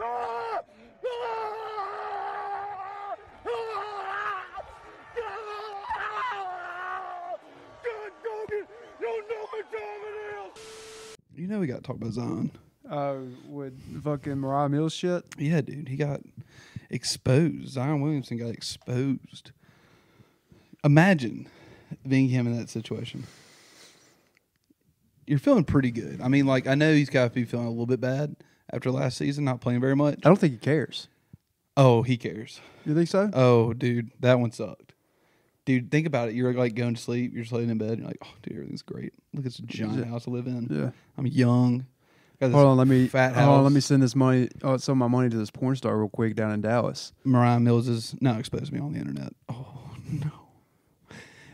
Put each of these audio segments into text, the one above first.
You know we got to talk about Zion. With fucking Mariah Mills shit? Yeah, dude. He got exposed. Zion Williamson got exposed. Imagine being him in that situation. You're feeling pretty good. I mean, like, I know he's got to be feeling a little bit bad after last season, not playing very much. I don't think he cares. Oh, he cares. You think so? Oh, dude. That one sucked. Dude, think about it. You're like going to sleep. You're just laying in bed. You're like, oh, dude, everything's great. Look, it's a giant house to live in. Yeah. I'm young. Hold on, let me send this money, some of my money to this porn star real quick down in Dallas. Mariah Mills is now exposed me on the internet. Oh no!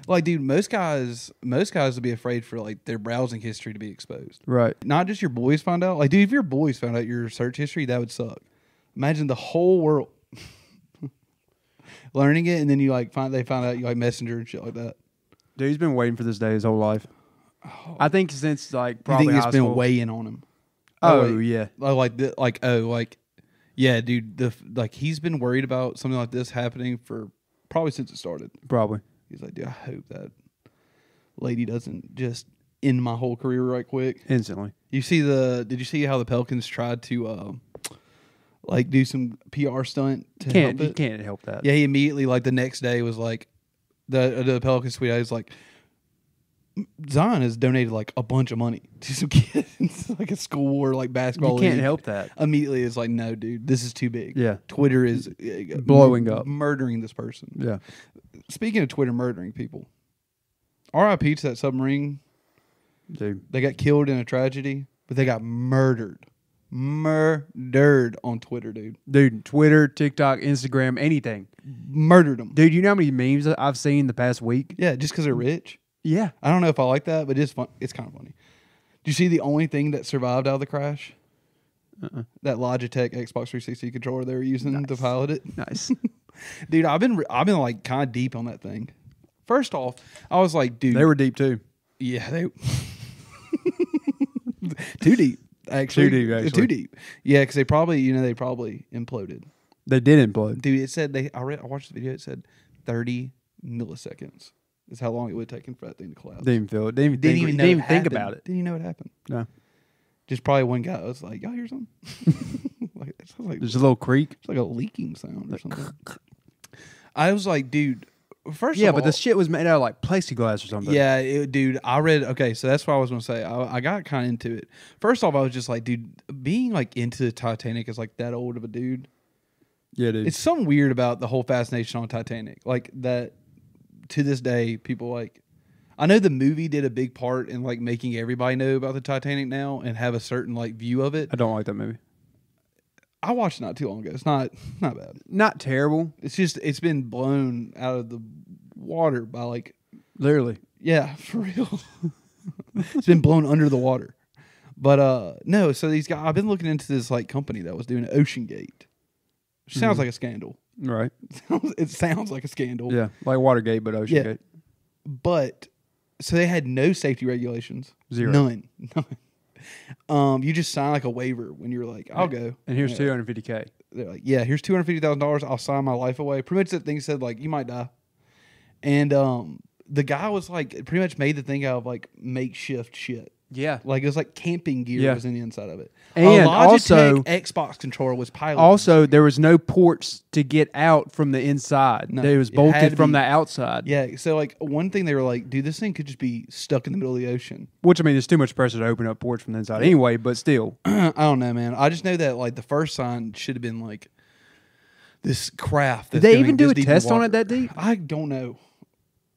Like, dude, most guys would be afraid for like their browsing history to be exposed. Right. Not just your boys find out. Like, dude, if your boys found out your search history, that would suck. Imagine the whole world learning it, and then you like they found out you like Messenger and shit like that. Dude, he's been waiting for this day his whole life. Oh. I think since like probably you think it's high been school. weighing on him. Oh yeah. Yeah, dude. He's been worried about something like this happening for probably since it started. Probably. He's like, dude, I hope that lady doesn't just end my whole career right quick. Instantly. Did you see how the Pelicans tried to do some PR stunt to help it? You can't help that. Yeah, he immediately the next day was like the Pelicans tweet out, he's like, Zion has donated like a bunch of money to some kids, like a school or basketball. You can't league. help that. Immediately, it's like, no, dude, this is too big. Yeah, Twitter is blowing up, murdering this person. Yeah. Speaking of Twitter murdering people, R.I.P. to that submarine. Dude, they got killed in a tragedy, but they got murdered on Twitter, dude. Dude, Twitter, TikTok, Instagram, anything, murdered them, dude. You know how many memes I've seen the past week? Yeah, just because they're rich. Yeah. I don't know if I like that, but it's fun. It's kind of funny. Do you see the only thing that survived out of the crash? That Logitech Xbox 360 controller they were using to pilot it. Nice. Dude, I've been like kind of deep on that thing. First off, I was like, dude. They were deep too. Yeah, they too deep. Actually. Too deep. Yeah, because they probably imploded. They did implode. Dude, it said I watched the video, it said 30 milliseconds. Is how long it would have taken for that thing to collapse. Didn't even feel it. Didn't even think about it. Didn't even know what happened. No. Just probably one guy was like, y'all hear something? It sounds like there's a little creak. It's like a leaking sound or something. I was like, dude, first of all. Yeah, but the shit was made out of like plexiglass or something. Yeah, dude, I read, okay, so that's what I was going to say. I got kind of into it. First off, I was just like, dude, being like into the Titanic as like that old of a dude. Yeah, dude. It's something weird about the whole fascination on Titanic. Like that. To this day, people like. I know the movie did a big part in like making everybody know about the Titanic now and have a certain like view of it. I don't like that movie. I watched it not too long ago. It's not bad. Not terrible. It's just it's been blown out of the water by like literally. Yeah, for real. It's been blown under the water. But no, so these guys. I've been looking into this like company that was doing Ocean Gate. Which sounds like a scandal. Right. It sounds like a scandal. Yeah, like Watergate, but Ocean Gate. But so they had no safety regulations. Zero. None. You just sign like a waiver when you're like, I'll go. And here's $250K. They're like, yeah, here's $250,000. I'll sign my life away. Pretty much that thing said like you might die. And the guy was like pretty much made the thing out of like makeshift shit. Yeah. Like it was like camping gear was in the inside of it. And a Logitech also Xbox controller was piloted. Also, there was no ports to get out from the inside. No, it was bolted from the outside. Yeah. So like one thing they were like, dude, this thing could just be stuck in the middle of the ocean. Which I mean, there's too much pressure to open up ports from the inside anyway, but still. I don't know, man. I just know that like the first sign should have been like this craft. Did they even do a test on it that deep? I don't know.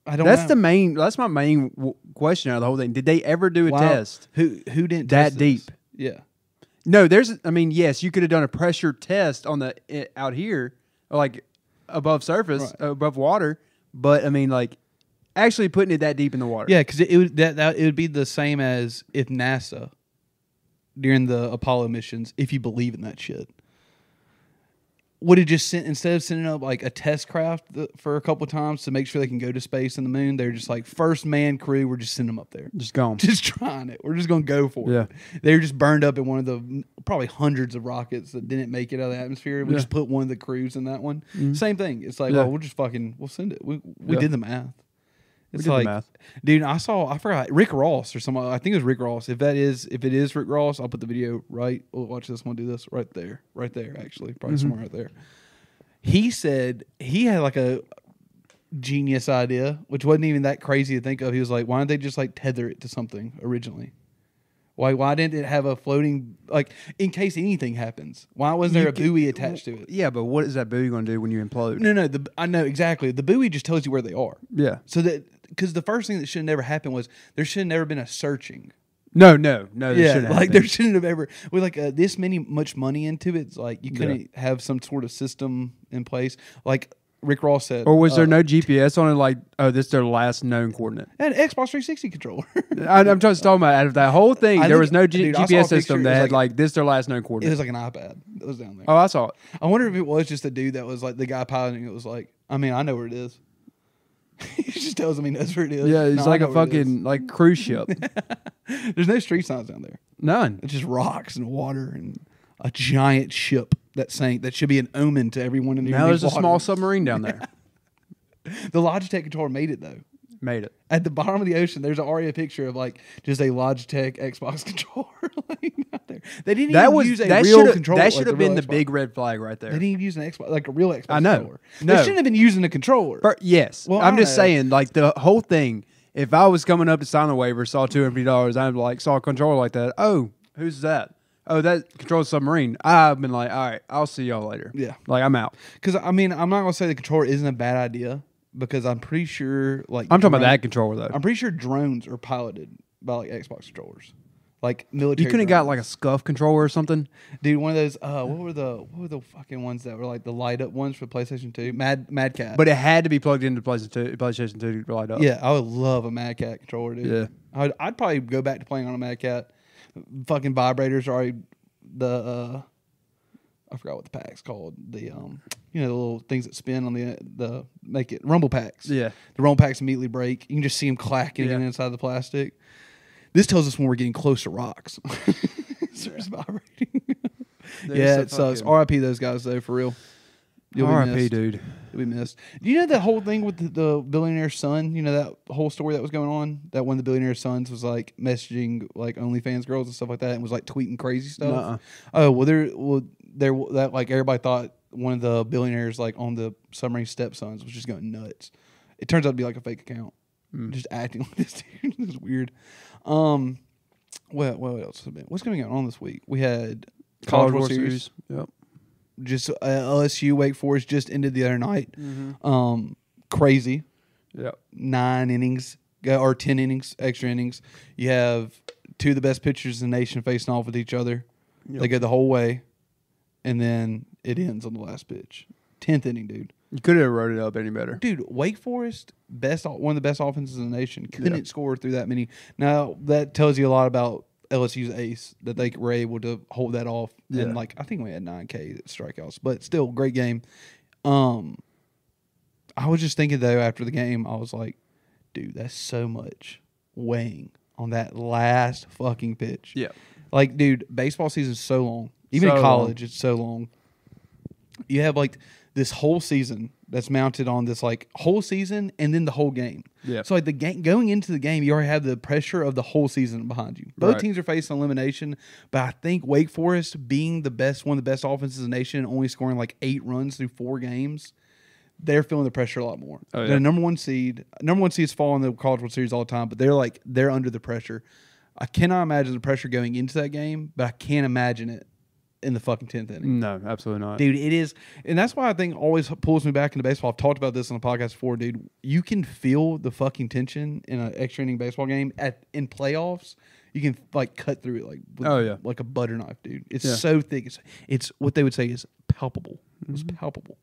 I don't know. That's my main question out of the whole thing. Did they ever do a test? Who didn't that test deep? This? Yeah. No, yes, you could have done a pressure test on the out here, like above surface, above water. But I mean, like actually putting it that deep in the water. Yeah, because it would be the same as if NASA during the Apollo missions, if you believe in that shit. would have just sent, instead of sending up like a test craft for a couple of times to make sure they can go to space and the moon, they're just like first man crew. We're just sending them up there, Just gone. just trying it. We're just gonna go for it. They were just burned up in one of the probably hundreds of rockets that didn't make it out of the atmosphere. We just put one of the crews in that one. Same thing. It's like, we'll just we'll send it. We did the math. It's like, dude, I forgot Rick Ross or somebody. I think it was Rick Ross. If it is Rick Ross, I'll put the video right. We'll watch this one. Do this right there, actually, probably somewhere right there. He said he had like a genius idea, which wasn't even that crazy to think of. He was like, why don't they just like tether it to something originally? Why didn't it have a floating, like, in case anything happens? Why wasn't there a buoy attached to it? Yeah, but what is that buoy going to do when you implode? No, I know exactly. The buoy just tells you where they are. Yeah. So that, because the first thing that should have never happened was there should have never been a searching. No. There shouldn't like there shouldn't have ever, with like this much money into it. It's like you couldn't have some sort of system in place. Like Rick Ross said. Or was there no GPS on it? Like, this is their last known coordinate. And Xbox 360 controller. I'm just talking about out of that whole thing. There was no GPS system that had like this their last known coordinate. It was like an iPad that was down there. Oh, I saw it. I wonder if it was just a dude that was like the guy piloting it was like, I mean, I know where it is. He just tells him he knows where it is. Yeah, it's like a fucking like cruise ship. There's no street signs down there. None. It's just rocks and water and a giant ship that sank. That should be an omen to everyone in the Now there's a small submarine down there. The Logitech controller made it though. Made it. At the bottom of the ocean, there's already a picture of like just a Logitech Xbox controller laying out there. They didn't even use a real controller. That should have been the big red flag right there. They didn't even use an Xbox, like a real Xbox I know. controller. No. They shouldn't have been using a controller. Yes. Well, I'm just saying, like the whole thing, if I was coming up to sign a waiver, saw $250, I'm like, saw a controller like that. Oh, who's that? Oh, that controls a submarine. I've been like, all right, I'll see y'all later. Yeah. Like, I'm out. Because, I mean, I'm not going to say the controller isn't a bad idea because I'm pretty sure, like... I'm talking about that controller, though. I'm pretty sure drones are piloted by, like, Xbox controllers. Like, military You couldn't have got, like, a scuff controller or something? Dude, one of those... what were the fucking ones that were, like, the light-up ones for PlayStation 2? Mad Cat. But it had to be plugged into PlayStation 2 to light up. Yeah, I would love a Mad Cat controller, dude. Yeah. I'd probably go back to playing on a Mad Cat. Fucking vibrators are already... I forgot what the pack's called. The the little things that spin on the make it rumble packs. Yeah, the rumble packs immediately break. You can just see them clacking inside the plastic. This tells us when we're getting close to rocks. So it's vibrating. Yeah, it sucks. R.I.P. those guys though, for real. R.I.P. dude. You'll be missed. Do you know that whole thing with the billionaire's son? You know that whole story that was going on? That one of the billionaire's sons was like messaging like OnlyFans girls and stuff like that and was like tweeting crazy stuff? Nuh-uh. Oh, well, that like everybody thought one of the billionaires like on the submarine stepsons was just going nuts. It turns out to be like a fake account. Just acting like this dude. It's weird. What else has been? What's going on this week? We had College World Series. Yep. Just LSU Wake Forest just ended the other night. Mm-hmm. Crazy. Yep. 9 innings or 10 innings, extra innings. You have two of the best pitchers in the nation facing off with each other. Yep. They go the whole way, and then it ends on the last pitch. 10th inning, dude. You could have wrote it up any better. Dude, Wake Forest, one of the best offenses in the nation, couldn't score through that many. Now, that tells you a lot about LSU's ace, that they were able to hold that off. Yeah. And, like, I think we had 9K strikeouts, but still, great game. I was just thinking, though, after the game, I was like, dude, that's so much weighing on that last fucking pitch. Yeah. Like, dude, baseball season's so long. Even in college, it's so long. You have, like, this whole season that's mounted on this, like, whole season and then the whole game. Yeah. So, like, the game going into the game, you already have the pressure of the whole season behind you. Both teams are facing elimination, but I think Wake Forest being one of the best offenses in the nation and only scoring, like, 8 runs through 4 games, they're feeling the pressure a lot more. Oh, yeah. They're number one seed. Number one seeds fall in the College World Series all the time, but they're under the pressure. I cannot imagine the pressure going into that game, but I can't imagine it in the fucking 10th inning. No, absolutely not. Dude, it is. And that's why I think always pulls me back into baseball. I've talked about this on the podcast before, dude. You can feel the fucking tension in an extra inning baseball game in playoffs. You can like cut through it like a butter knife, dude. It's so thick. It's what they would say is palpable. Mm-hmm. It's palpable.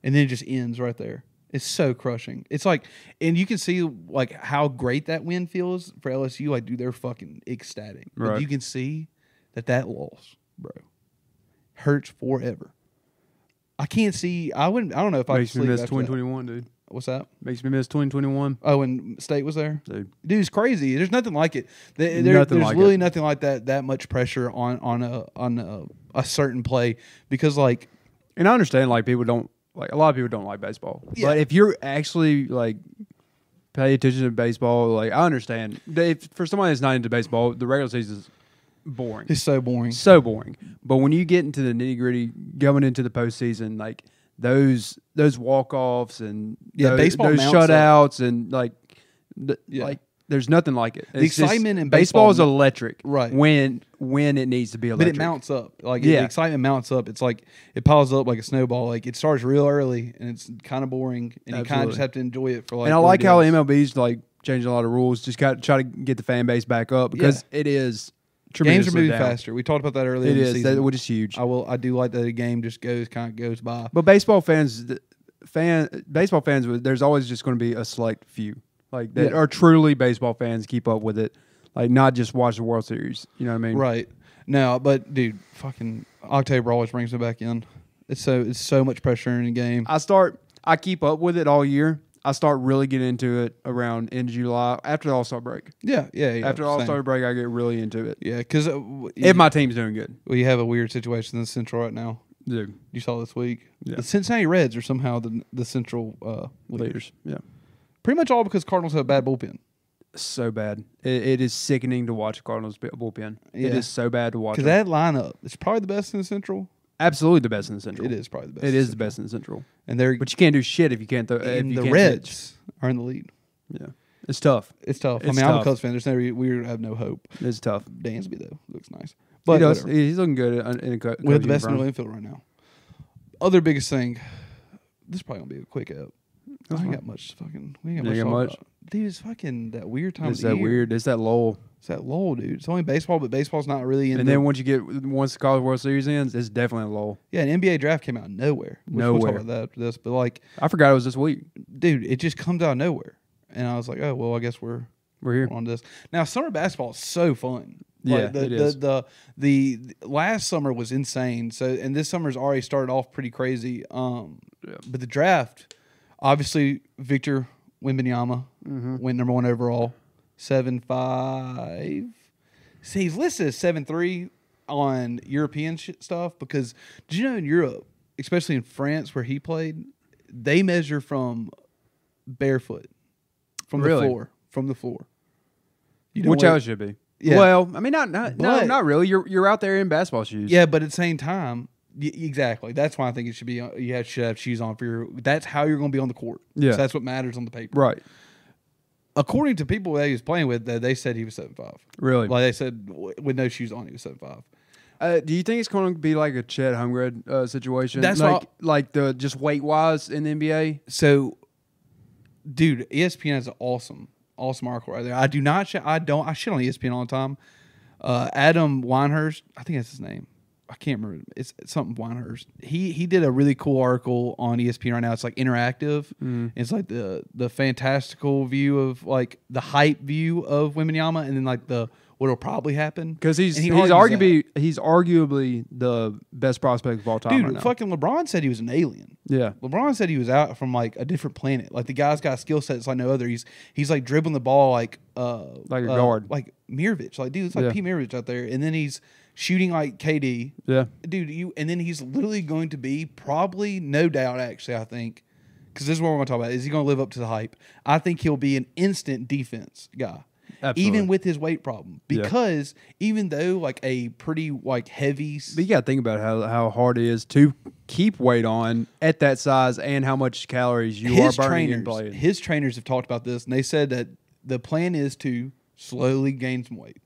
And then it just ends right there. It's so crushing. It's like, and you can see like how great that win feels for LSU. Like, dude, they're fucking ecstatic. Right. But you can see that loss, bro, hurts forever. I can't see. I don't know if I could Makes me sleep miss after that. 2021, dude. What's that? Makes me miss 2021. Oh, when State was there, Dude, it's crazy. There's nothing like it. There's like nothing like that. That much pressure on a certain play because like, and I understand like people don't like a lot of people don't like baseball, Yeah. but if you're actually like pay attention to baseball, like I understand for somebody that's not into baseball, the regular season is boring. it's so boring. So boring. But when you get into the nitty gritty, going into the postseason, like those walk offs and baseball those mounts shutouts and like Yeah. like there's nothing like it. The It's just- excitement in baseball is baseball- electric, Right. When it needs to be But electric. it mounts up. Like Yeah. the excitement mounts up. It's like it piles up like a snowball. Like it starts real early and it's kind of boring, and you kind of Absolutely. just have to enjoy it for like. And I what like it how is. MLB's like changing a lot of rules, just got try to get the fan base back up because it is games are tremendously moving down. faster. We talked about that earlier. It in the is, season. which is huge. I do like that a game just goes by. But baseball fans, there's always just going to be a select few like that Yeah. are truly baseball fans, keep up with it, like not just watch the World Series. You know what I mean? Right. No, but dude, fucking October always brings me back in. It's so much pressure in a game. I keep up with it all year. I start really getting into it around end of July after the All-Star break. Yeah. After the All-Star break, I get really into it. Yeah, because If my team's doing good. we have a weird situation in the Central right now. Dude. You saw this week. Yeah. The Cincinnati Reds are somehow the Central leaders. Yeah. Pretty much all because Cardinals have a bad bullpen. So bad. It is sickening to watch Cardinals bullpen. Yeah. It is so bad to watch. Because them. that lineup is probably the best in the Central. Absolutely the best in the Central. It is probably the best. It in is the the best in the Central. And they're But you can't do shit if you can't. and the can't Reds are in the lead. pitch. Yeah, it's tough. It's tough. It's I'm a tough. Cubs fan. We have no hope. It's tough. Dansby though looks nice, He but does. whatever. He's looking good in a We have the best uniform. middle infield right now. Other biggest thing. This is probably gonna be a quick up. We ain't got much fucking. We ain't got much. You to got talk much? about. Dude, it's fucking that weird time. It's of the that year. weird. It's that lull. It's that lull, dude. It's only baseball, but baseball's not really in. And then once the College World Series ends, it's definitely a lull. yeah, an NBA draft came out of nowhere. We'll talk Nowhere. about that after this, but like, I forgot it was this week. dude, it just comes out of nowhere, and I was like, oh well, I guess we're We're here. on this now. Summer basketball is so fun. Yeah, Like, it is. The last summer was insane. So and this summer's already started off pretty crazy. But the draft, obviously, Victor Wembanyama went number 1 overall, 7'5". See, he's listed as 7'3" on European stuff because did you know in Europe, especially in France where he played, they measure from barefoot, from Really? the floor, You know Which what- how it should be. Yeah. Well, I mean, not really. You're out there in basketball shoes. Yeah, but at the same time, exactly. That's why I think it should be. Should have shoes on for your. That's how you're going to be on the court. Yeah. So that's what matters on the paper. Right. According to people that he was playing with, they said he was 7'5". Really. Like they said, with no shoes on, he was 7'5". Do you think it's going to be like a Chet Holmgren situation? That's like the just weight wise in the NBA. So, dude, ESPN has an awesome article right there. I shit on ESPN all the time. Adam Weinhurst, I think that's his name. I can't remember. It's something Weinhurst. He did a really cool article on ESPN right now. It's like interactive. It's like the fantastical view of like the hype view of Wembanyama, and then like the what'll probably happen Because he's argues that. arguably the best prospect of all time. Dude, right now. fucking LeBron said he was an alien. Yeah. LeBron said he was out from like a different planet. Like the guy's got a skill set like no other. He's like dribbling the ball like a guard. like Mirovic. Like dude, it's like Yeah. P. Mirovic out there, and then he's shooting like KD. Yeah. Dude, and then he's literally going to be probably, no doubt, actually, I think, because this is what we're going to talk about. Is he going to live up to the hype? I think he'll be an instant defense guy. Absolutely. Even with his weight problem, because even though like a pretty like heavy, But you got to think about how hard it is to keep weight on at that size and how much calories you are burning in playing. his trainers have talked about this, and they said that the plan is to slowly gain some weight.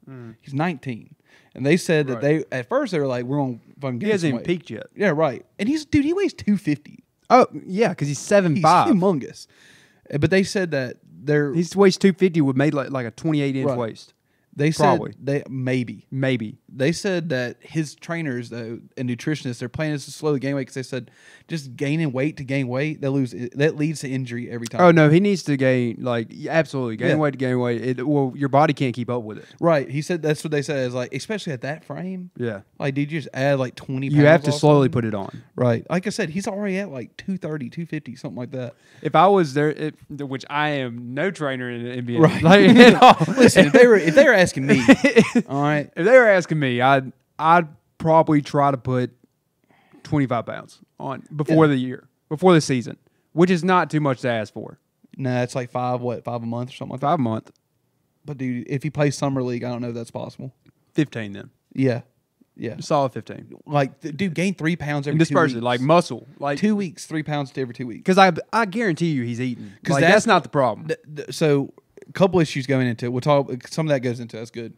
He's 19, and they said that Right. at first they were like, we're going to fucking gain He hasn't some even weight. peaked yet. Yeah, right. And he weighs 250. Oh yeah, because he's 7'5". He's humongous. But they said that He weighs 250 with made like a 28-inch Right. waist. They Probably. said maybe. They said that his trainers though and nutritionists, their plan is to slowly gain weight because they said just gaining weight to gain weight that leads to injury every time. Oh no, he needs to gain absolutely gain weight to gain weight. Your body can't keep up with it. Right. He said that's what they said is like especially at that frame. Yeah. Like dude, you just add like 20 pounds. You have to slowly put it on. Right. Like I said, he's already at like 230, 250, something like that. If I was there, which I am no trainer in the NBA, right? Like, listen, if they were asking me, all right, if they were asking me, I'd probably try to put 25 pounds on before the season, which is not too much to ask for. No, it's like 5 a month or something like that. 5 a month. But dude, if he plays summer league, I don't know if that's possible. 15 then. Yeah. Solid 15. Like, dude, gain 3 pounds every 2 disperse weeks. it like muscle. Like 2 weeks, 3 pounds to every 2 weeks. Because I guarantee you he's eating. Because that's not the problem. So, a couple issues going into it. We'll talk. Some of that goes into it. That's good.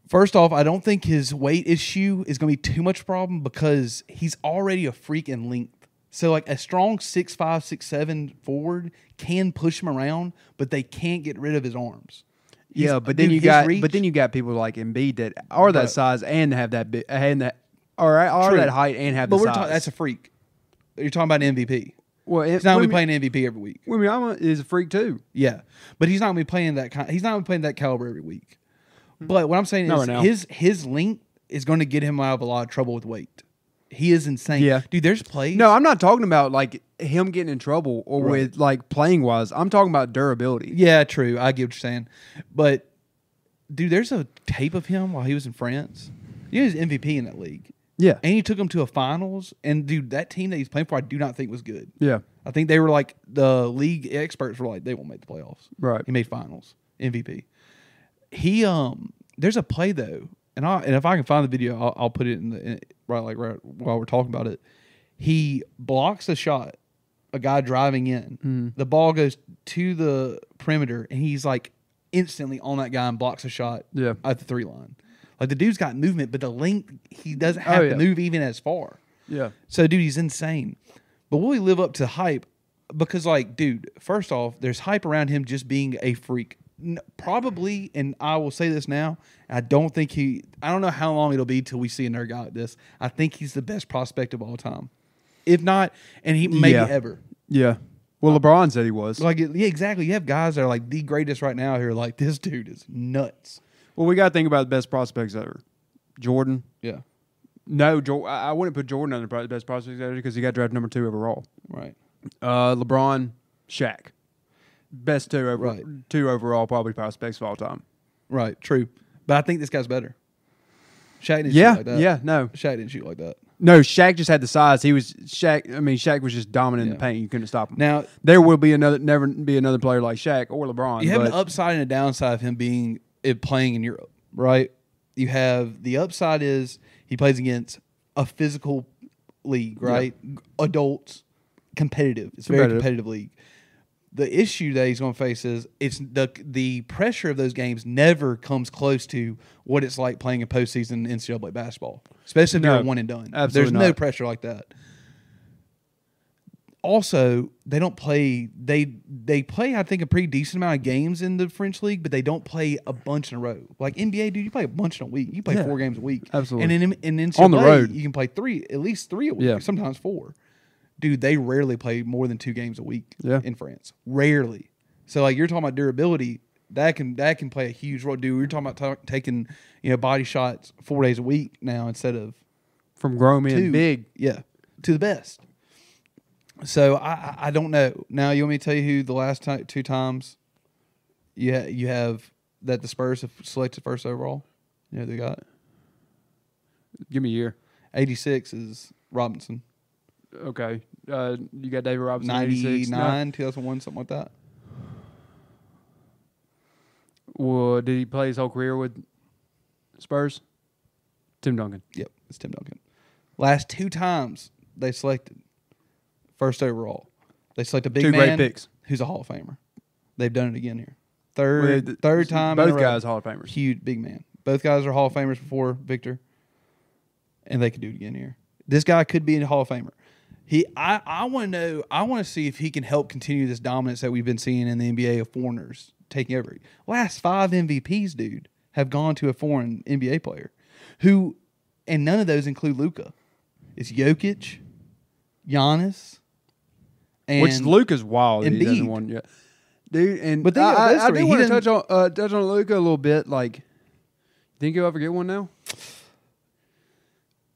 First off, I don't think his weight issue is going to be too much problem because he's already a freak in length. So, like a strong 6'5", 6'7" forward can push him around, but they can't get rid of his arms. But then you got people like Embiid that are that size and have that big and that are that height and have the size. That's a freak. You're talking about an MVP. Well, he's not going to be playing MVP every week. Wembanyama is a freak too. Yeah, but he's not going to be playing that He's not going to be playing that caliber every week. But what I'm saying is his length is going to get him out of a lot of trouble with weight. He is insane. Yeah. Dude, there's plays. No, I'm not talking about like him getting in trouble or with like playing wise. I'm talking about durability. Yeah, true. I get what you're saying. But dude, there's a tape of him while he was in France. He was MVP in that league. Yeah. And he took him to a finals. And dude, that team that he's playing for, I do not think was good. Yeah. I think they were like, the league experts were like, they won't make the playoffs. Right. He made finals. MVP. He there's a play though, and if I can find the video, I'll put it right while we're talking about it. He blocks a shot, a guy driving in. The ball goes to the perimeter, and he's like instantly on that guy and blocks a shot at the 3 line. Like the dude's got movement, but the length he doesn't have to move even as far. Yeah. So dude, he's insane. But will he live up to hype? Because like, dude, first off, there's hype around him just being a freak. Probably, and I will say this now, I don't know how long it'll be till we see another guy like this. I think he's the best prospect of all time. If not, and he maybe ever. Yeah. Well, LeBron said he was. Like, yeah, exactly. You have guys that are like the greatest right now who are like, this dude is nuts. Well, we got to think about the best prospects ever. Jordan. Yeah. No, I wouldn't put Jordan on the best prospects ever because he got drafted number 2 overall. Right. LeBron, Shaq. Best 2 overall probably prospects of all time. Right, true. But I think this guy's better. Shaq didn't shoot like that. Yeah, no. Shaq didn't shoot like that. No, Shaq just had the size. Shaq was just dominant in the paint. You couldn't stop him. Now there will be never be another player like Shaq or LeBron. You have an upside and a downside of him playing in Europe, right? You have the upside is he plays against a physical league, right? Yeah. Adults, competitive. It's a very competitive league. The issue that he's going to face is it's the pressure of those games never comes close to what it's like playing a postseason NCAA basketball, especially if you're a one and done. Absolutely There's no pressure like that. Also, they don't play. They play, I think, a pretty decent amount of games in the French league, but they don't play a bunch in a row. Like NBA, dude, you play a bunch in a week. You play 4 games a week. Absolutely. And in NCAA, on the road, you can play at least three a week, sometimes 4. Dude, they rarely play more than 2 games a week in France. Rarely. So, like, you're talking about durability. That can play a huge role. Dude, we're talking about taking body shots 4 days a week now instead of from grown men big. Yeah, to the best. So I don't know. Now you want me to tell you who the last 2 times you have that the Spurs have selected first overall? You know who they got? Give me a year. 86 is Robinson. Okay. You got David Robinson. 99, 2001, something like that. Well, did he play his whole career with Spurs? Tim Duncan. Yep, it's Tim Duncan. Last 2 times they selected first overall. They select a big 2 man great picks. Who's a Hall of Famer. They've done it again here. Third time. Both guys Hall of Famers. Huge, big man. Both guys are Hall of Famers before Victor. And they could do it again here. This guy could be a Hall of Famer. I want to know. I want to see if he can help continue this dominance that we've been seeing in the NBA of foreigners taking over. Last 5 MVPs, dude, have gone to a foreign NBA player, who, and none of those include Luka. It's Jokic, Giannis, and which Luka's wild. He doesn't Embiid. want yet, dude. And But I do want to touch on Luka a little bit. Like, think he'll ever get one now?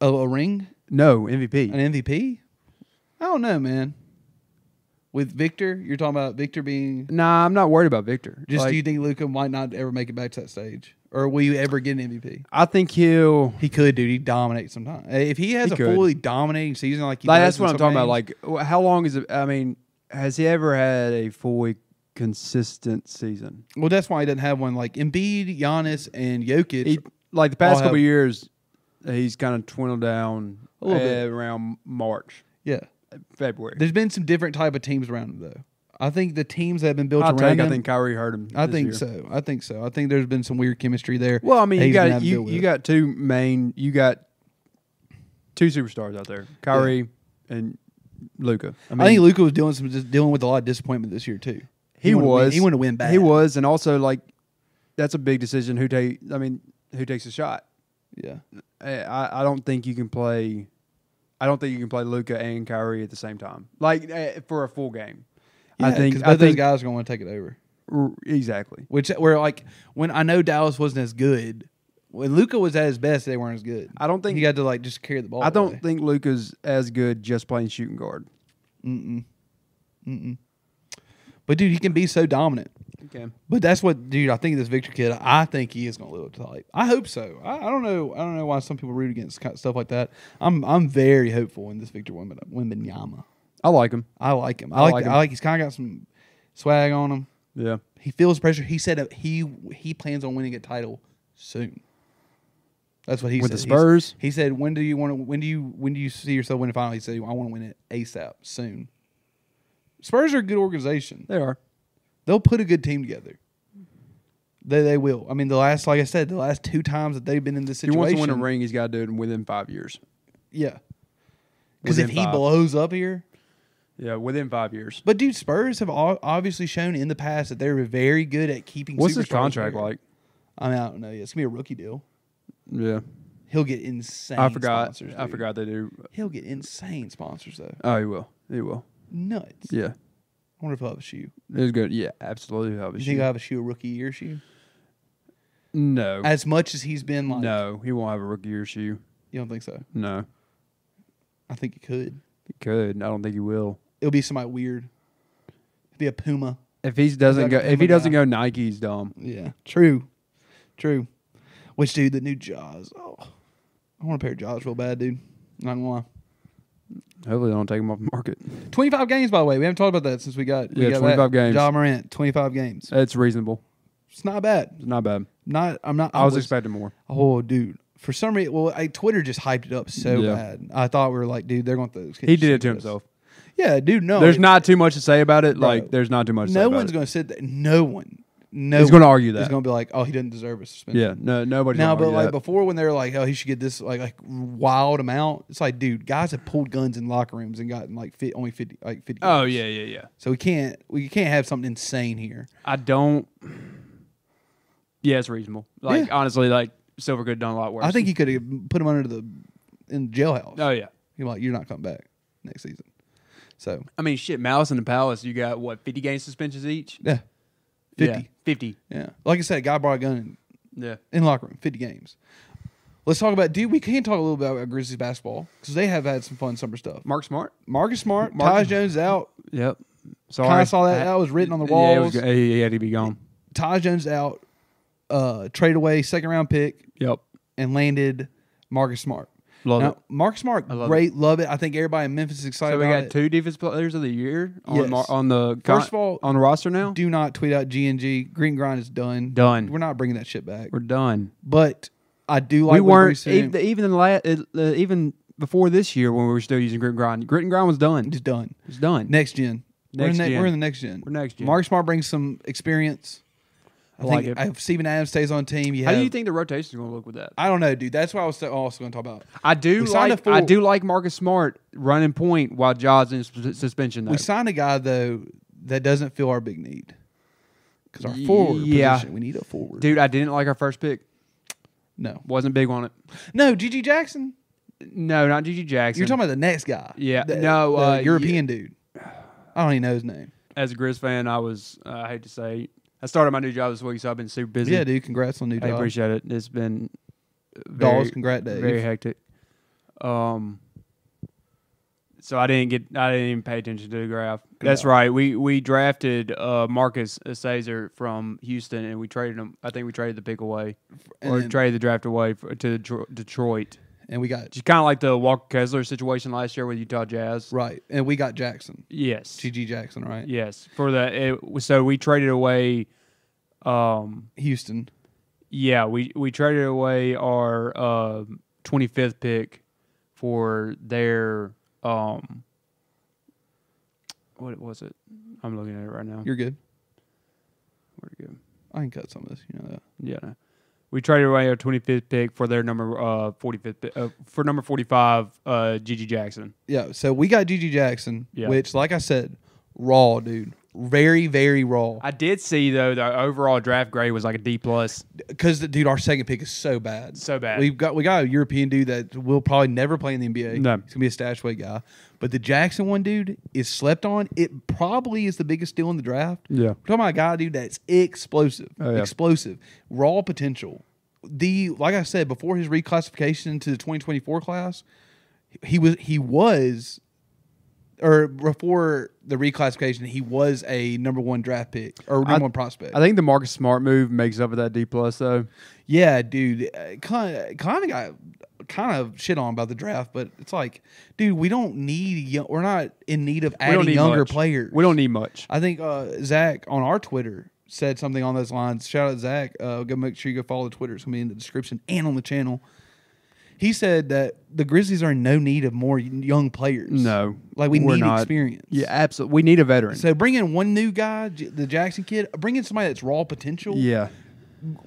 a ring, No MVP. an MVP. I don't know, man. With Victor, you're talking about Victor being. Nah, I'm not worried about Victor. Just Like, do you think Luka might not ever make it back to that stage, or will you ever get an MVP? I think he'll. He could, dude. He dominates sometimes. If he has He a could. fully dominating season like he Like, does that's in what I'm some talking about. games, Like, how long is it? I mean, has he ever had a fully consistent season? well, that's why he doesn't have one. Like Embiid, Giannis, and Jokic. He, like the past I'll couple have- years, he's kind of dwindled down A little bit. around March, yeah, February. there's been some different type of teams around him though. I think the teams that have been built Hot around take, him. I think Kyrie hurt him. I this think year. so. I think so. I think there's been some weird chemistry there. Well, I mean, that you he's gonna got have to deal with. you got you got two superstars out there, Kyrie and Luka. I think Luka was dealing with a lot of disappointment this year too. he wanted to win bad. He was, and also like that's a big decision. Who takes a shot? Yeah. I don't think you can play. I don't think you can play Luka and Kyrie at the same time, like for a full game. Yeah, I think those guys are going to want to take it over. Exactly. Which where like when I know Dallas wasn't as good, when Luka was at his best, they weren't as good. I don't think he got to like just carry the ball. I don't away. think Luka's as good just playing shooting guard. But dude, he can be so dominant. Okay. But that's what, dude. I think this Victor kid. I think he is going to live up to the hype. I hope so. I don't know. I don't know why some people root against stuff like that. I'm very hopeful in this Victor Wembanyama. I like him. I like him. I like him. I like. He's kind of got some swag on him. Yeah. He feels pressure. He said he plans on winning a title soon. That's what he With said. the Spurs? He said, "When do you see yourself winning a final?" He said, "I want to win it ASAP, soon." Spurs are a good organization. They are. They'll put a good team together. They will. I mean, like I said, the last 2 times that they've been in this If he situation, wants to win a ring, he's got to do it within 5 years. yeah. Because if Within he 5. blows up here, Yeah, within 5 years. but dude, Spurs have obviously shown in the past that they're very good at keeping. What's his superstars contract there. like? I mean, I don't know. It's gonna be a rookie deal. Yeah. He'll get insane. I forgot. Sponsors, I dude. forgot they do. He'll get insane sponsors though. Oh, he will. He will. Nuts. Yeah. I wonder if he'll have a shoe. It was good. Yeah, absolutely. You think he'll have a shoe, a rookie year shoe? No. As much as he's been like, No, he won't have a rookie year shoe. you don't think so? No. I think he could. He could. I don't think he will. It'll be somebody weird. It'll be a Puma. If he doesn't like go, a if he Puma doesn't guy. go Nike, he's dumb. Yeah, true. Which dude, the new Jaws? Oh, I want a pair of Jaws real bad, dude. Not gonna lie. Hopefully, they don't take him off the market. 25 games, by the way. We haven't talked about that since we got 25 back. games. Ja Morant, 25 games. It's reasonable. It's not bad. It's not bad. I was expecting more. Oh, dude. For some reason, Twitter just hyped it up so Yeah. bad. I thought we were like, dude, they're going to. He did it to himself. Yeah, dude. No, There's not too much to say about it. Bro, Like, there's not too much to say No about one's it. going to sit there. No one. No, He's going to argue that. Is going to be like, oh, he doesn't deserve a suspension. Yeah, no, nobody's Now, going to but argue like that. before, when they were like, oh, he should get this like wild amount. It's like, dude, guys have pulled guns in locker rooms and gotten like only 50 50. Oh, games. yeah. So we can't have something insane here. I don't. Yeah, it's reasonable. Like, Yeah. honestly, like, Silver could have done a lot worse. I think he could have put him under in the jailhouse. Oh, yeah. He's like, you're not coming back next season. So I mean, shit, Malice and the Palace, you got, what, 50 game suspensions each? yeah, 50. Yeah, 50. Yeah. Like I said, a guy brought a gun Yeah. in the locker room, 50 games. Let's talk about, dude, we can talk a little bit about Grizzlies basketball because they have had some fun summer stuff. Mark Smart? Marcus Smart, Tyus Jones out. Yep. Kind of saw that. That was written on the walls. Yeah, he had to be gone. Tyus Jones out. Trade away second round pick Yep. and landed Marcus Smart. Love now, it. Marcus Smart, love great, love it. I think everybody in Memphis is excited So we about got it. 2 defensive players of the year on, Yes. on the First of all, on the roster now. Do not tweet out G&G. Green Grind is done. Done. We're not bringing that shit back. We're done. But I do like We what weren't Grease did. even in the even before this year when we were still using Grit and Grind. Grit and Grind was done. It's done. It's done. Next gen. Next gen. We're in the next gen. We're next gen. Marcus Smart brings some experience. I like think it. if Steven Adams stays on the team, How do you think the rotation is going to look with that? I don't know, dude. That's what I was also going to talk about. I do We signed like a full- Marcus Smart running point while Jaws in suspension. Though. We signed a guy though that doesn't fill our big need Because our forward Yeah. position, we need a forward. Dude, I didn't like our first pick. No. Wasn't big on it. No, G.G. Jackson? No, not G.G. Jackson. You're talking about the next guy. Yeah. The European dude. I don't even know his name. As a Grizz fan, I hate to say, I started my new job this week, so I've been super busy. Yeah, dude. Congrats on the new I job. appreciate it. It's been Dolls, congrats, Dave. very hectic. So I didn't even pay attention to the draft. That's right. We drafted Marcus Caesar from Houston, and we traded him. I think we traded the pick away, traded the draft away to Detroit. And we got Just kind of like the Walker Kessler situation last year with Utah Jazz. right, and we got Jackson. Yes. G.G. Jackson, right? Yes. So we traded away. Houston. Yeah, we traded away our 25th pick for their what was it? I'm looking at it right now. You're good. Where'd it go? I can cut some of this. You know that. Yeah. No. We traded away our 25th pick for their number 45th for number 45 G.G. Jackson. Yeah, so we got G.G. Jackson, Yeah. which, like I said, raw, dude. Very, very raw. I did see though the overall draft grade was like a D+. Because, dude, our second pick is so bad. So bad. We got a European dude that will probably never play in the NBA. No. He's going to be a stashaway guy. But the Jackson one, dude, is slept on. It probably is the biggest steal in the draft. Yeah. We're talking about a guy, dude, that's explosive. Oh, yeah. Explosive. Raw potential. Like I said, before his reclassification to the 2024 class, or before the reclassification, he was a number one draft pick or number one prospect. I think the Marcus Smart move makes up for that D+ though. Yeah, dude. Kind of shit on about the draft, but it's like, dude, we don't need we're not in need of adding younger much. players. We don't need much. I think Zach on our Twitter said something on those lines. Shout out Zach. Go make sure you go follow the Twitter. It's gonna be in the description and on the channel. He said that the Grizzlies are in no need of more young players. No, like we we're need not. experience. Yeah, absolutely. We need a veteran. So bring in one new guy, the Jackson kid. Bring in somebody that's raw potential. Yeah.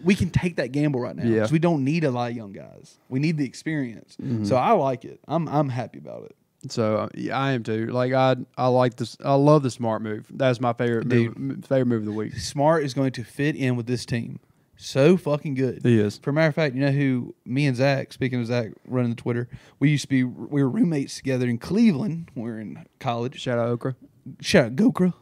We can take that gamble right now Yeah. because we don't need a lot of young guys. We need the experience. So I like it. I'm happy about it. So yeah, I am too. Like I like this. I love the Smart move. That's my favorite move of the week. Smart is going to fit in with this team so fucking good. He is. For a matter of fact, you know who me and Zach, speaking of Zach running the Twitter, we were roommates together in Cleveland when we were in college. Shout out Okra. Shout out Gokra.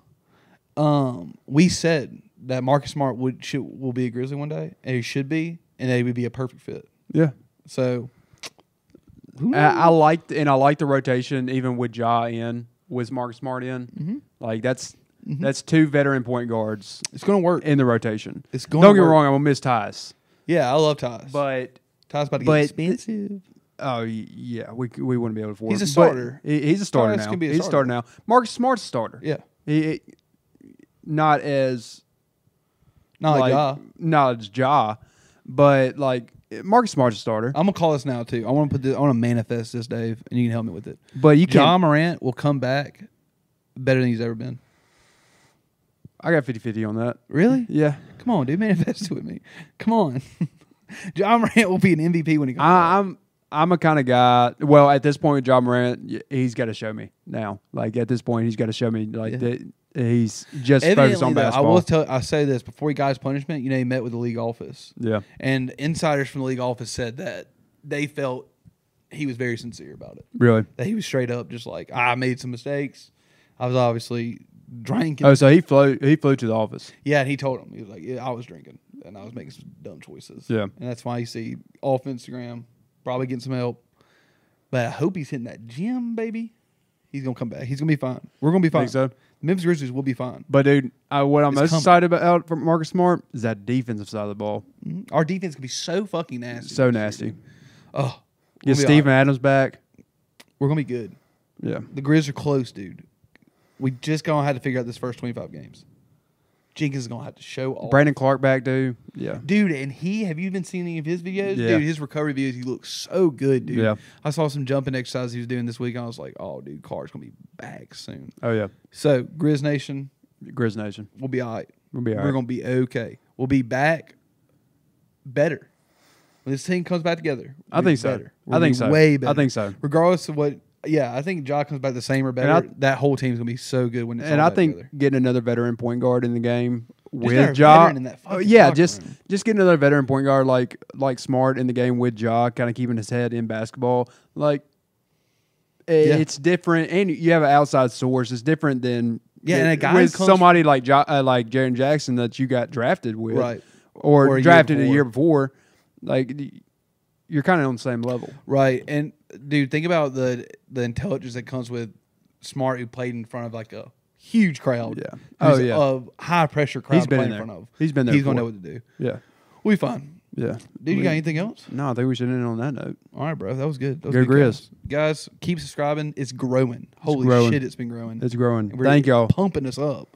We said that Marcus Smart will be a Grizzly one day, and he should be, and that he would be a perfect fit. Yeah. So I liked the rotation even with Ja in, with Marcus Smart in. Mm-hmm. Like that's two veteran point guards it's going to work. in the rotation. It's going. Don't to get me work. wrong, I'm gonna miss Tyus. Yeah, I love Tyus. But Tyus about to get expensive. Oh yeah, we wouldn't be able to afford. He's a him. starter. But he's a starter Tyus now. can be a He's a starter now. Marcus Smart's a starter. Yeah, He not as not like Ja. not as Ja, but like Marcus Smart's a starter. I'm gonna call this now too. I want to manifest this, Dave, and you can help me with it. But you Ja can't. Morant will come back better than he's ever been. I got 50-50 on that. Really? Yeah. Come on, dude, manifest it with me. Come on. Ja Morant will be an MVP when he comes back. I'm a kind of guy. Well, at this point with Ja Morant, he's got to show me now. Like at this point, he's got to show me that he's just focused on basketball. I say this before he got his punishment. You know, he met with the league office. Yeah. And insiders from the league office said that they felt he was very sincere about it. Really? That he was straight up, just like, I made some mistakes. I was obviously drinking. Oh, so he flew to the office. Yeah, and he told him, he was like, yeah, I was drinking and I was making some dumb choices. Yeah. And that's why you see off Instagram, probably getting some help. But I hope he's hitting that gym, baby. He's going to come back. He's going to be fine. We're going to be fine. Think so? The Memphis Grizzlies will be fine. But, dude, what I'm It's most coming. excited about from Marcus Smart is that defensive side of the ball. Mhm. Our defense can be so fucking nasty. So nasty. Oh. Get Steven Adams back. We're going to be good. Yeah. The Grizz are close, dude. We just going to have to figure out this first 25 games. Jenkins is going to have to show off. Brandon Clark back, dude. Yeah. Dude, and have you been seeing any of his videos? Yeah. Dude, his recovery videos, he looks so good, dude. Yeah. I saw some jumping exercises he was doing this week, and I was like, oh, dude, Clark's going to be back soon. Oh, yeah. So, Grizz Nation, Grizz Nation. we'll be all right. We'll be all We're right. going to be okay. We'll be back better. When this team comes back together, I think so. better. I think so. Way better. I think so. Regardless of what, yeah, I think Ja comes back the same or better. That whole team's going to be so good when it's And all I back think together. getting another veteran point guard in the game with Ja. In that Yeah, room. just get another veteran point guard like Smart in the game with Ja, kind of keeping his head in basketball. Like it's different, and you have an outside source. It's different than and a guy with somebody like Jaren Jackson that you got drafted with, right, or drafted a year before. Like you're kind of on the same level, right? And dude, think about the intelligence that comes with Smart, who played in front of like a huge crowd. Yeah, a high pressure crowd to play in front of. He's been there. He's gonna know what to do. Yeah, we fine. Yeah, Dude, you got anything else? No, I think we should end on that note. All right, bro. That was good. That was good, Grizz. Guys, keep subscribing. It's growing. Holy shit, it's been growing. It's growing. Thank y'all. Pumping us up.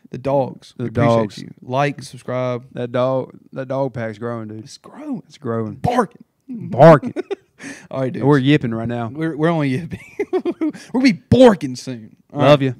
The dogs. We appreciate you. Like, subscribe. That dog pack's growing, dude. It's growing. It's growing. Barking. All right, dude. We're yipping right now. We're only yipping. We'll be barking soon. Love you.